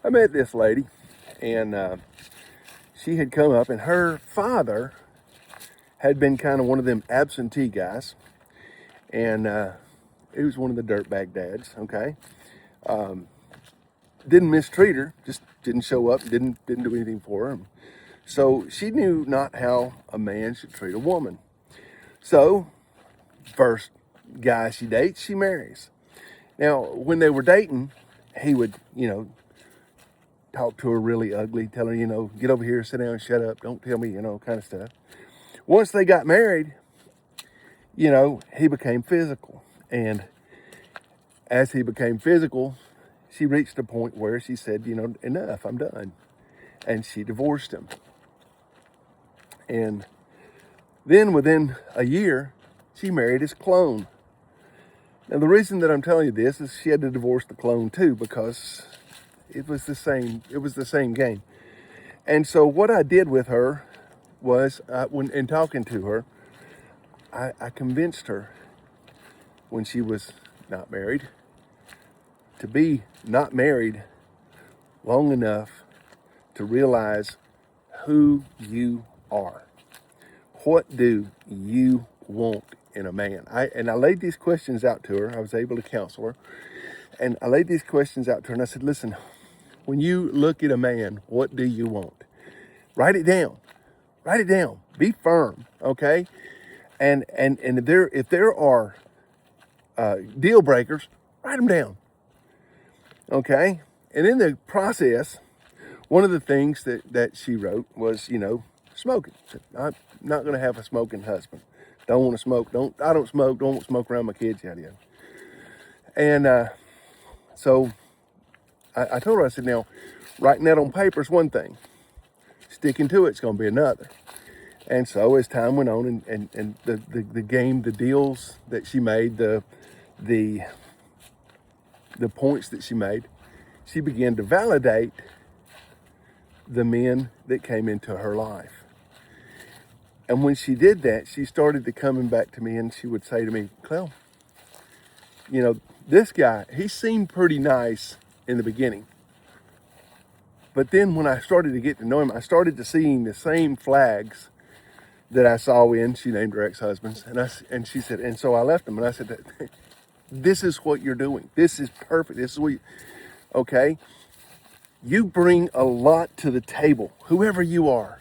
I met this lady, and she had come up, and her father had been kind of one of them absentee guys, and he was one of the dirtbag dads. Okay, didn't mistreat her, just didn't show up, didn't do anything for her. So she knew not how a man should treat a woman. So first guy she dates, she marries. Now, when they were dating, he would, talk to her really ugly, tell her, get over here, sit down, shut up, don't tell me, kind of stuff. Once they got married, he became physical. And as he became physical, she reached a point where she said, enough, I'm done. And she divorced him. And then within a year, she married his clone. Now, the reason that I'm telling you this is she had to divorce the clone too, because it was the same game. And so what I did with her was, when in talking to her, I convinced her, when she was not married, to be not married long enough to realize who you are. What do you want in a man? I laid these questions out to her. I was able to counsel her. And I laid these questions out to her, and I said, listen, when you look at a man, what do you want? Write it down. Write it down. Be firm, okay? And if there are deal breakers, write them down, okay? And in the process, one of the things that she wrote was, smoking. I'm not going to have a smoking husband. Don't want to smoke. I don't smoke. Don't want to smoke around my kids. Yada yada. And so I told her, I said, now, writing that on paper is one thing. Sticking to it's going to be another. And so as time went on, and the game, the deals that she made, the points that she made, she began to validate the men that came into her life. And when she did that, she started to coming back to me, and she would say to me, Clell, this guy, he seemed pretty nice in the beginning. But then when I started to get to know him, I started to seeing the same flags that I saw in, she named her ex-husbands, and she said, and so I left him, and I said, this is what you're doing. This is perfect. This is what okay? You bring a lot to the table, whoever you are.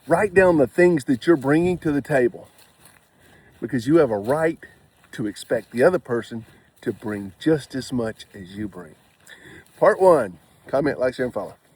Write down the things that you're bringing to the table, because you have a right to expect the other person to bring just as much as you bring. Part 1, comment, like, share, and follow.